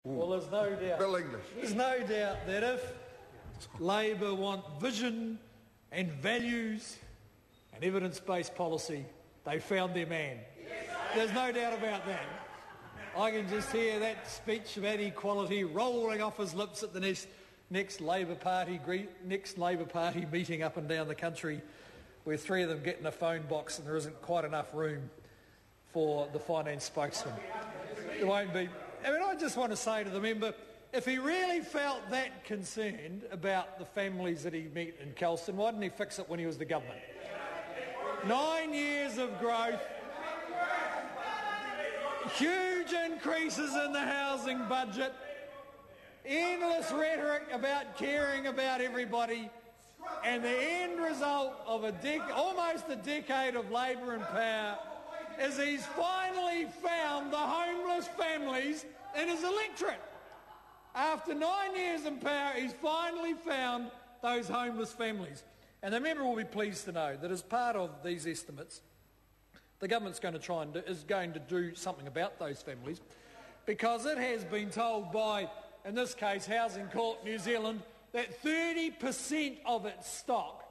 Well, there's no doubt. Bill English. There's no doubt that if Labor want vision and values and evidence-based policy, they found their man. There's no doubt about that. I can just hear that speech about equality rolling off his lips at the next Labor Party meeting up and down the country, where three of them get in a phone box and there isn't quite enough room for the finance spokesman. There won't be. I mean, I just want to say to the member, if he really felt that concerned about the families that he met in Kelston, why didn't he fix it when he was the government? 9 years of growth, huge increases in the housing budget, endless rhetoric about caring about everybody, and the end result of almost a decade of Labor in power is he's finally found the homeless families in his electorate. After 9 years in power, he's finally found those homeless families. And the member will be pleased to know that as part of these estimates, the government's going to do something about those families, because it has been told by, in this case, Housing Court New Zealand, that 30% of its stock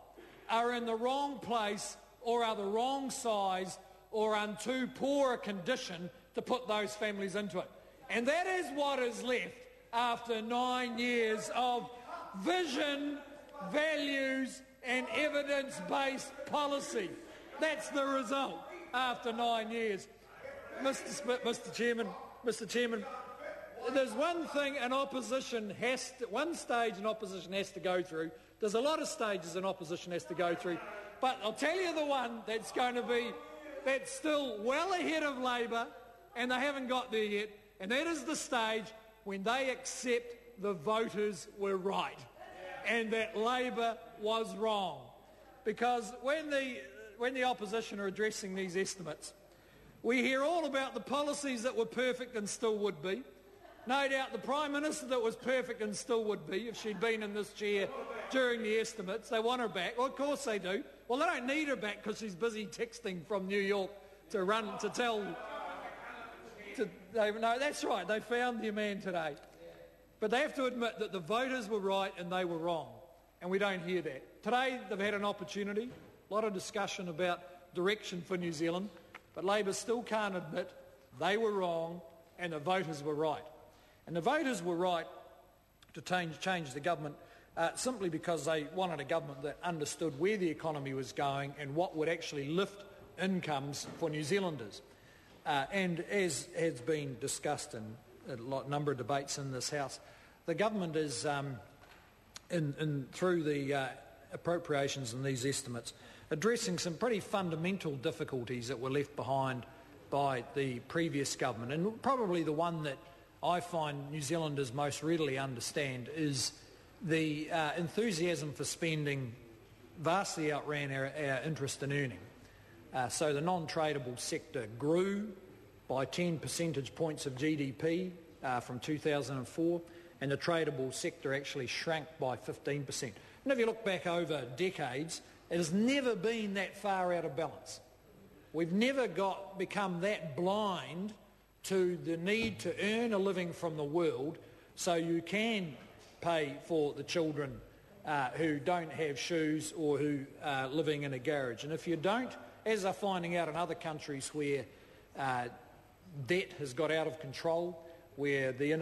are in the wrong place or are the wrong size or in too poor a condition to put those families into it. And that is what is left after 9 years of vision, values and evidence-based policy. That's the result after 9 years. Mr Chairman, there's one thing one stage an opposition has to go through. There's a lot of stages an opposition has to go through, but I'll tell you the one that's still well ahead of Labor, and they haven't got there yet, and that is the stage when they accept the voters were right and that Labor was wrong. Because when the opposition are addressing these estimates, we hear all about the policies that were perfect and still would be. No doubt the Prime Minister that was perfect and still would be if she'd been in this chair during the estimates. They want her back. Well, of course they do. Well, they don't need her back because she's busy texting from New York to tell... No, that's right. They found their man today. But they have to admit that the voters were right and they were wrong. And we don't hear that. Today they've had an opportunity, a lot of discussion about direction for New Zealand, but Labor still can't admit they were wrong and the voters were right. And the voters were right to change the government simply because they wanted a government that understood where the economy was going and what would actually lift incomes for New Zealanders. And as has been discussed in a number of debates in this House, the government is, through the appropriations and these estimates, addressing some pretty fundamental difficulties that were left behind by the previous government. And probably the one that I find New Zealanders most readily understand is the enthusiasm for spending vastly outran our interest in earning. So the non-tradable sector grew by 10 percentage points of GDP from 2004, and the tradable sector actually shrank by 15%. And if you look back over decades, it has never been that far out of balance. We've never become that blind to the need to earn a living from the world so you can pay for the children who don't have shoes or who are living in a garage. And if you don't, as they're finding out in other countries where debt has got out of control, where they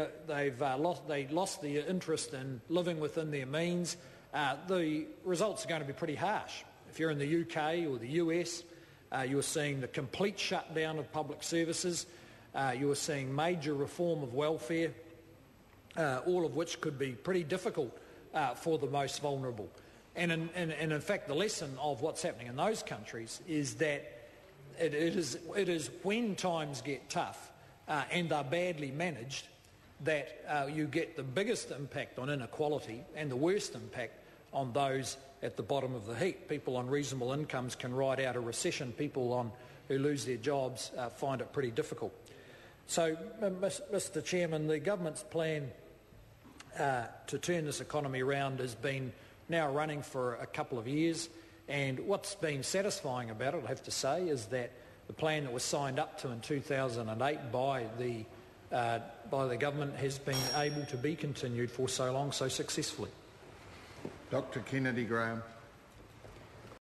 lost their interest in living within their means, the results are going to be pretty harsh. If you're in the UK or the US, you're seeing the complete shutdown of public services. You're seeing major reform of welfare, all of which could be pretty difficult for the most vulnerable. And in fact, the lesson of what's happening in those countries is that it is when times get tough and they're badly managed that you get the biggest impact on inequality and the worst impact on those at the bottom of the heap. People on reasonable incomes can ride out a recession. People who lose their jobs find it pretty difficult. So, Mr Chairman, the government's plan to turn this economy around has been now running for a couple of years, and what's been satisfying about it, I have to say, is that the plan that was signed up to in 2008 by the by the government has been able to be continued for so long so successfully. Dr. Kennedy Graham.